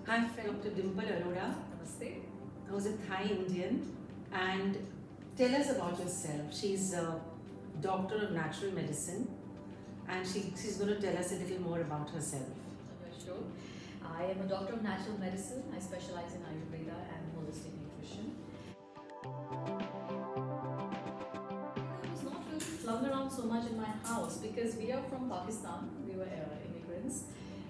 Hi, Dr. Dimple Arora, Namaste. who's a Thai Indian. And tell us about yourself. She's a doctor of natural medicine and she's going to tell us a little more about herself. Sure. I am a doctor of natural medicine. I specialize in Ayurveda and holistic nutrition. I was not really flung around so much in my house because we are from Pakistan. We were immigrants.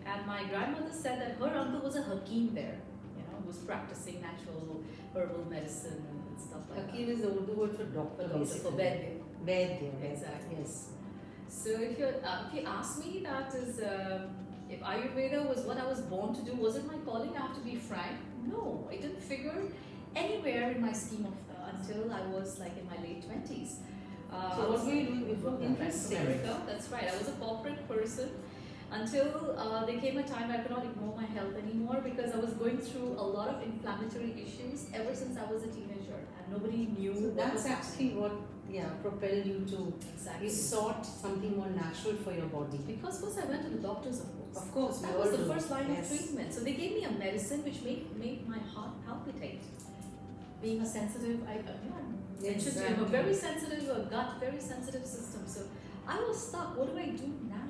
And my grandmother said that her uncle was a Hakim there, who was practicing natural herbal medicine and stuff like that. Hakim is the Urdu word for doctor, basically. For Vaidya. Vaidya, Exactly. Yes. So if you ask me, that is, if Ayurveda was what I was born to do, was it my calling? I have to be frank. No, it didn't figure anywhere in my scheme of until I was like in my late 20s. So what were you doing before? Interesting. America. That's right. I was a corporate person until there came a time I could not ignore my health anymore because I was going through a lot of inflammatory issues ever since I was a teenager, and nobody knew. So that's actually what propelled you to. Exactly. You sought something more natural for your body. Because first I went to the doctors, of course. Of course, that was the first line of treatment. So they gave me a medicine which made my heart palpitate. Being a sensitive, I'm a very sensitive gut, very sensitive system. So I was stuck. What do I do now?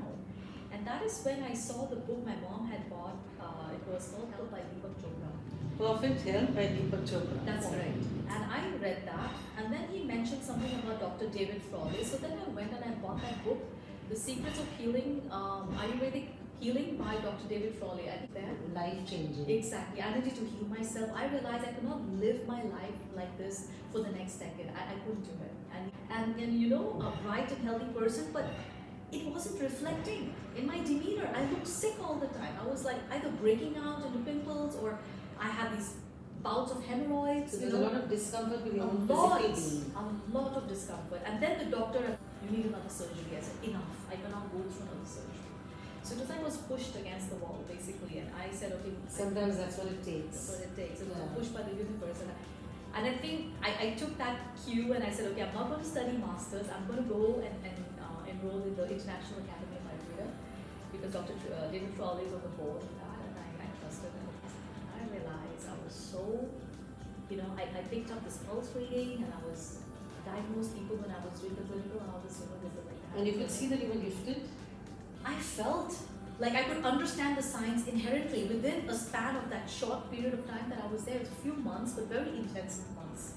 And that is when I saw the book my mom had bought. It was called Health by Deepak Chopra. Perfect Health by Deepak Chopra. That's right. And I read that, and then he mentioned something about Dr. David Frawley. So then I went and I bought that book, The Secrets of Healing, Ayurvedic Healing by Dr. David Frawley. I think that Life changing. Exactly. I needed to heal myself. I realized I could not live my life like this for the next decade. I couldn't do it. And a bright and healthy person, but it wasn't reflecting in my demeanor. I looked sick all the time. I was like either breaking out into pimples or I had these bouts of hemorrhoids. So there's a lot of discomfort with your own physical being. A lot of discomfort. And then the doctor, you need another surgery. I said, enough. I cannot go through another surgery. So it was like I was pushed against the wall, basically. And I said, okay. Sometimes that's what it takes. That's what it takes. It was pushed by the universe. And I think I took that cue and I said, okay, I'm not going to study masters. I'm going to go and enroll in the International Academy of Ayurveda because Dr. David Frawley is on the board of that, and I trusted him. I realized I was so, I picked up this pulse reading and I was diagnosed people when I was doing the clinical and all this, And you could see that you were gifted? I felt like I could understand the science inherently within a span of that short period of time that I was there. It was a few months, but very intensive months.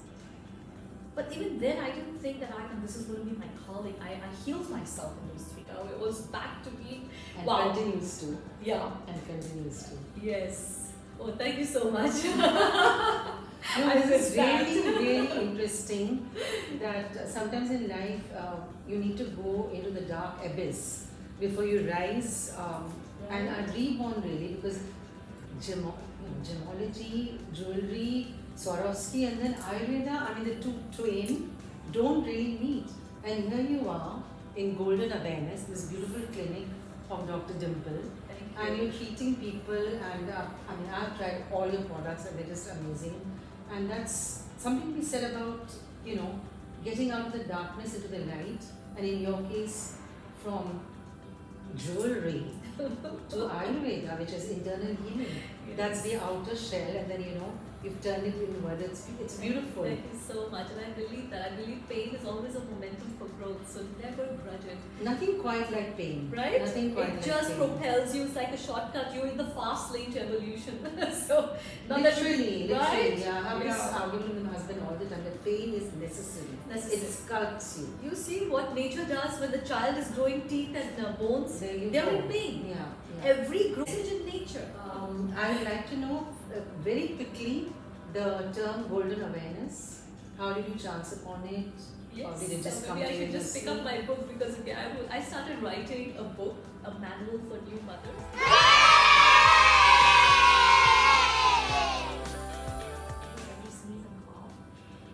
But even then, I didn't think that this is going to be my calling. I healed myself in those 3 hours. It was back to being. And continues to. Yeah. And continues to. Yes. Oh, thank you so much. This is really interesting that sometimes in life you need to go into the dark abyss before you rise and are reborn, really, because gemology, jewelry, Swarovski, and then Ayurveda, the two twain don't really meet. And here you are in Golden Awareness, this beautiful clinic of Dr. Dimple, and you're treating people. And I've tried all your products and they're just amazing. And that's something to be said about, getting out of the darkness into the light. And in your case, from jewelry to Ayurveda, which is internal healing. Yes. That's the outer shell, and then you've turned it inward. It's beautiful. Thank you so much, and I believe that. I believe pain is always a momentum for growth, so never grudge it. Nothing quite like pain. Right? Nothing quite like pain. It just propels you. It's like a shortcut. You're in the fast lane to evolution. So, literally, right? Yeah, I have this argument with my husband all the time that pain is necessary. It sculpts you. You see what nature does when the child is growing teeth and bones? They're in pain. Yeah. Every growth is in nature. I would like to know very quickly the term Golden Awareness. How did you chance upon it? Yes, or did it just come maybe to I you? should just pick up my book because I started writing a book, a manual for new mothers.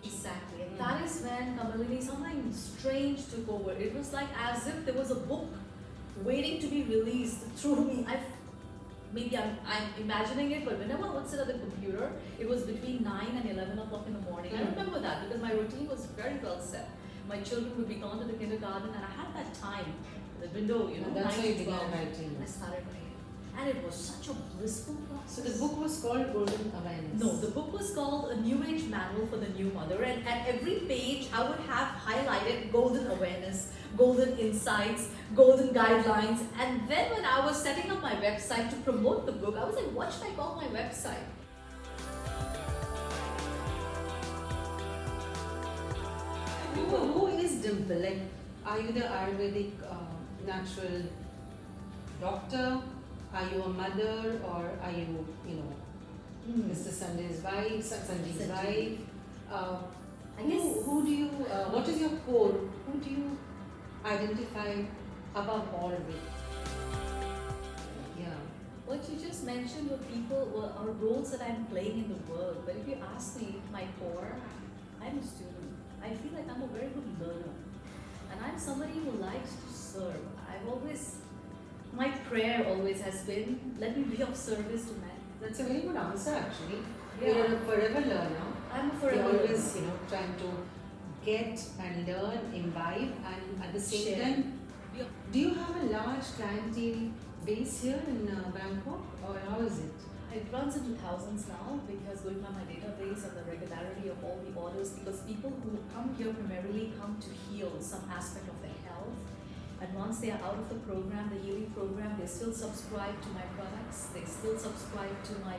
Exactly, and that is when Kamalini, something strange took over. It was like as if there was a book waiting to be released through me. Maybe I'm imagining it, but whenever I would sit at the computer, it was between 9 and 11 o'clock in the morning. I remember that because my routine was very well set. My children would be gone to the kindergarten, and I had that time, the window, That's 9 why you to began 12. writing. I started writing. and it was such a blissful process. So the book was called Golden Awareness. No, the book was called A New Age Manual for the New Mother, and at every page I would have highlighted golden awareness, golden insights, golden guidelines. And then when I was setting up my website to promote the book, I was like, what should I call my website? Who is Dimple? Like, are you the Ayurvedic natural doctor? Are you a mother, or are you, Mr. Sunday's wife, Sanjeev's wife? I guess. Who do you? What is your core? Who do you identify above all with? Yeah. What you just mentioned are roles that I'm playing in the world. But if you ask me my core, I'm a student. I feel like I'm a very good learner. And I'm somebody who likes to serve. My prayer always has been, let me be of service to men. That's a very good answer, actually. Yeah. You're a forever learner. I'm a forever You're always, learner. trying to get and learn, imbibe, and at the same Share. time, do you have a large clientele base here in Bangkok, or how is it? It runs into thousands now because going by my database and the regularity of all the orders, because people who come here primarily come to heal some aspect of their health. And once they are out of the program, the healing program, they still subscribe to my products, they still subscribe to my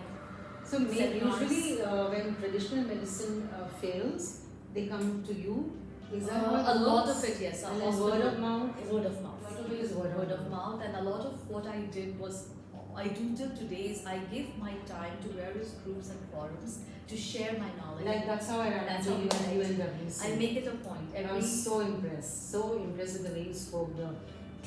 So seminars. usually when traditional medicine fails, they come to you. Is that how it a lot works? of it, yes. And then word of mouth. Word of mouth. A lot of it is word Word of mouth, and a lot of what I did was, I do till today is I give my time to various groups and forums to share my knowledge. Like that's how I ran That's into how you and UNWC. I make it a point. I was so impressed with the way you spoke, the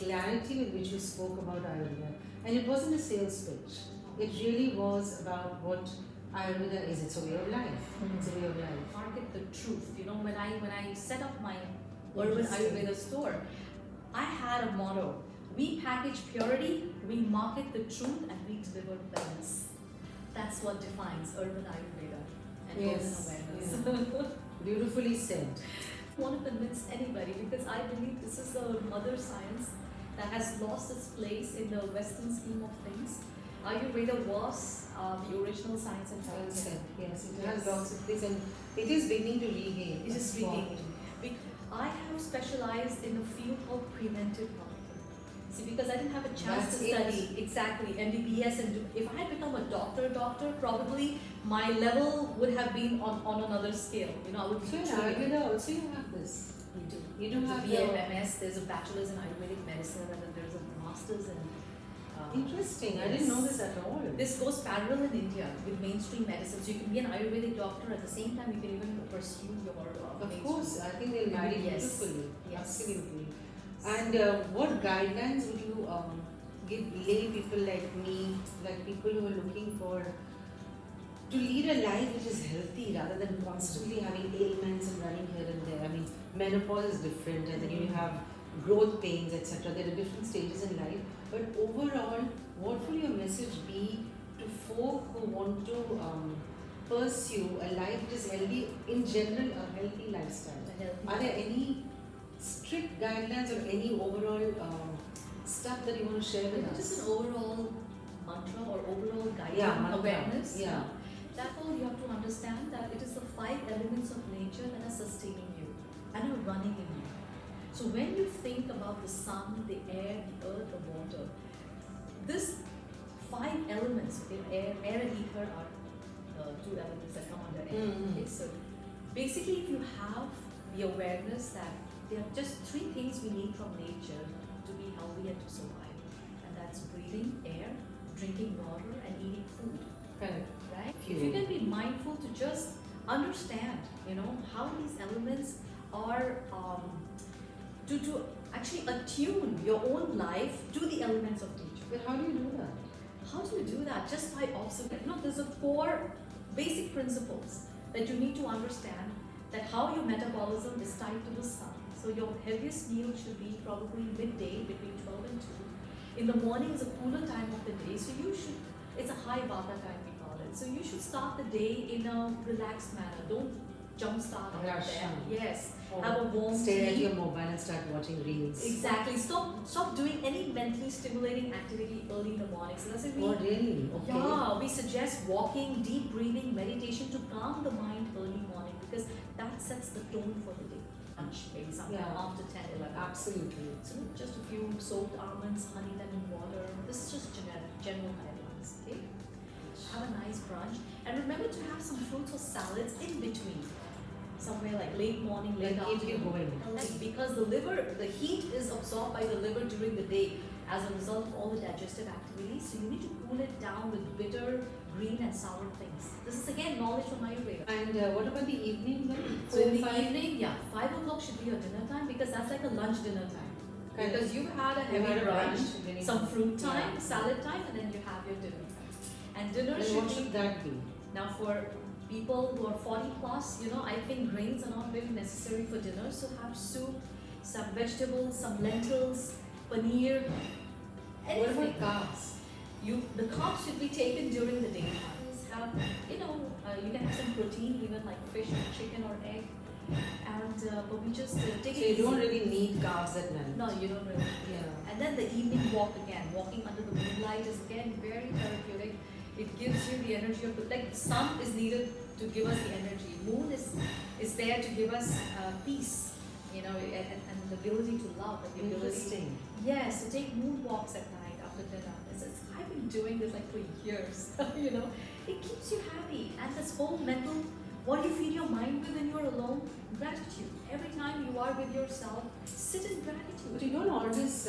clarity with which you spoke about Ayurveda. And it wasn't a sales pitch. It really was about what Ayurveda is. It's a way of life. It's a way of life. Market the truth. When I set up my urban Ayurveda store, I had a motto. We package purity, we market the truth, and we deliver wellness. That's what defines urban Ayurveda and Yes, golden awareness. Beautifully said. I don't want to convince anybody because I believe this is a mother science that has lost its place in the Western scheme of things. Ayurveda was the original science and Well medicine. said. Yes, it has lost its place and it is beginning to regain. It is its spot. regaining. I have specialized in a field called preventive health. See, because I didn't have a chance That's to it. study exactly MBBS, and if I had become a doctor, probably my level would have been on another scale. I would be So in trained. Ayurveda also you have this. We do. You do have the BMMS, there's a bachelor's in Ayurvedic medicine, and then there's a master's in. Interesting. I didn't know this at all. This goes parallel in India with mainstream medicine. So you can be an Ayurvedic doctor at the same time. You can even pursue your. Of mainstream. course, I think they'll marry Yes. beautifully. Yes. Absolutely. And what guidelines would you give lay people like me, like people who are looking to lead a life which is healthy rather than constantly having ailments and running here and there? I mean, menopause is different, and then you have growth pains, etc. There are different stages in life. But overall, what will your message be to folk who want to pursue a life which is healthy, in general, a healthy lifestyle? Are there any strict guidelines or any overall stuff that you want to share with us? Just an overall mantra or overall guidance, mantra. awareness. Yeah. That all you have to understand that it is the 5 elements of nature that are sustaining you and are running in you. So when you think about the sun, the air, the earth, the water, these 5 elements, air and ether are the 2 elements that come under air. Mm-hmm. Okay, so basically if you have the awareness that there are just 3 things we need from nature to be healthy and to survive, and that's breathing air, drinking water, and eating food. Correct. Right? Fuel. If you can be mindful to just understand, how these elements are to actually attune your own life to the elements of nature. But how do you do that? How do you do that? Just by observing. There's a 4 basic principles that you need to understand, that how your metabolism is tied to the sun. So your heaviest meal should be probably midday between 12 and 2. In the morning is a cooler time of the day, so it's a high vata time we call it. So you should start the day in a relaxed manner. Don't jumpstart out Rush, there. huh? Yes. Or Have a warm stare at tea. your mobile and start watching reels. Exactly. Stop doing any mentally stimulating activity early in the morning. So that's Oh, really? Okay. yeah, we suggest walking, deep breathing, meditation to calm the mind early morning because that sets the tone for the day. Lunch, maybe sometime Yeah. after 10, 11. Absolutely. So just a few soaked almonds, honey, lemon water. This is just general guidelines. Okay. Have a nice brunch and remember to have some fruits or salads in between. Somewhere like late morning, late Like keep you afternoon. going. Because the liver, the heat is absorbed by the liver during the day as a result of all the digestive activities. So you need to cool it down with bitter, green and sour things. This is again knowledge from Ayurveda. And what about the evening then? So in the 5? evening, yeah, 5 o'clock should be your dinner time because that's like a lunch dinner time. Correct. Because you've had a You heavy had a brunch, then you- some fruit time, Yeah. salad time, and then you have your dinner time. And dinner And should what be should that be? now for people who are 40 plus, I think grains are not really necessary for dinner. So have soup, some vegetables, some lentils, paneer, What anything. about carbs? The carbs should be taken during the day. Have, you can have some protein, even like fish, chicken, or egg. And but we just take So it you easy. don't really need carbs at night. No, you don't really. Yeah. And then the evening walk again. Walking under the moonlight is again very therapeutic. It gives you the energy of the sun is needed to give us the energy. Moon is there to give us peace, and the ability to love and the ability. Interesting. Yes, to take moon walks at night after dinner. I've been doing this like for years. It keeps you happy. And this whole mental, what do you feed your mind with when you're alone? Gratitude. Every time you are with yourself, sit in gratitude. But you don't always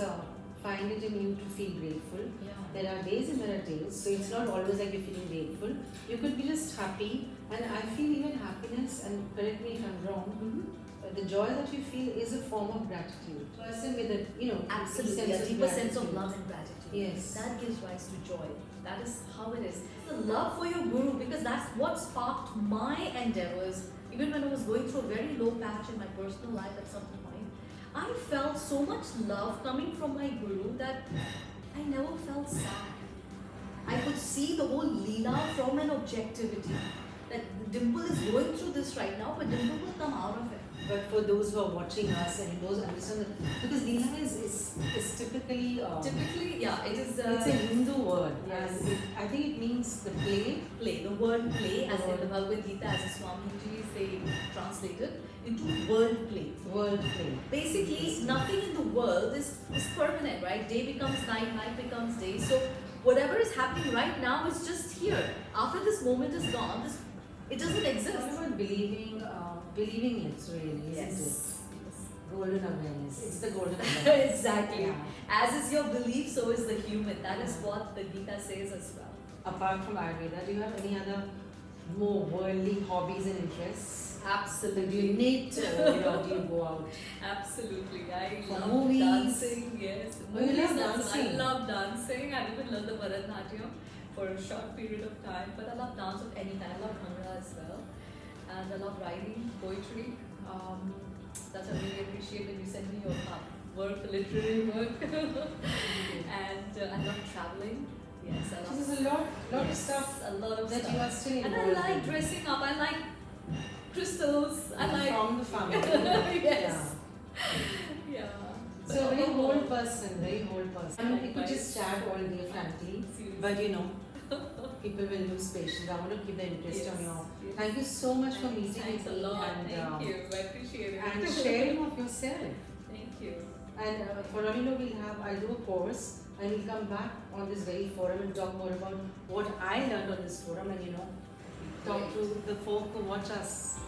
find it in you to feel grateful. Yeah. There are days and there are days, so it's not always like you're feeling grateful. You could be just happy, and I feel even happiness, and correct me if I'm wrong, the joy that you feel is a form of gratitude. Person with a, Absolutely, a deeper sense of love and gratitude. Yes. That gives rise to joy. That is how it is. The love for your guru, because that's what sparked my endeavors. Even when I was going through a very low patch in my personal life at some point, I felt so much love coming from my guru that I never felt sad. I could see the whole Leela from an objectivity. That Dimple is going through this right now, but Dimple will come out of it. But for those who are watching us and those who understand that, because Leela is typically Typically, yeah, it is. it's a Hindu word, Yes. and I think it means the play. Play. The word play, as in the Bhagavad Gita, as Swamiji they translated into world play. World play. Basically, nothing in the world is permanent, right? Day becomes night, night becomes day. So whatever is happening right now is just here. After this moment is gone, it doesn't exist. What about believing it really, isn't Yes. it? Golden awareness. It's the golden awareness. Exactly. Yeah. As is your belief, so is the human. That is what the Gita says as well. Apart from Ayurveda, do you have any other more worldly hobbies and interests? Absolutely. Do you knit or do you go out? Absolutely. I For love movies? dancing. Yes. Oh, you Movies, love dancing. I dancing? love dancing. I even learned the Bharatanatyam for a short period of time. But I love dance of any kind. I love Bhangra as well. And I love writing, poetry. That I really appreciate when you send me your work, literary work. And I love traveling. Yes, I love. So there's a lot of Yes, stuff a lot of that stuff. you are still And involved I like in. dressing up. I like crystals. I like. From the family. Yes. Yeah. So very whole person, very whole person. I mean, we could Likewise. just chat all day, frankly, Seriously. but people will lose patience. I want to keep the interest Yes, on your. yes. Thank you so much for meeting Thanks with a me lot. and Thank you. I appreciate it. and sharing of yourself. Thank you. And for all you know, I'll do a course and we'll come back on this very forum and talk more about what I learned on this forum and talk to the folk who watch us.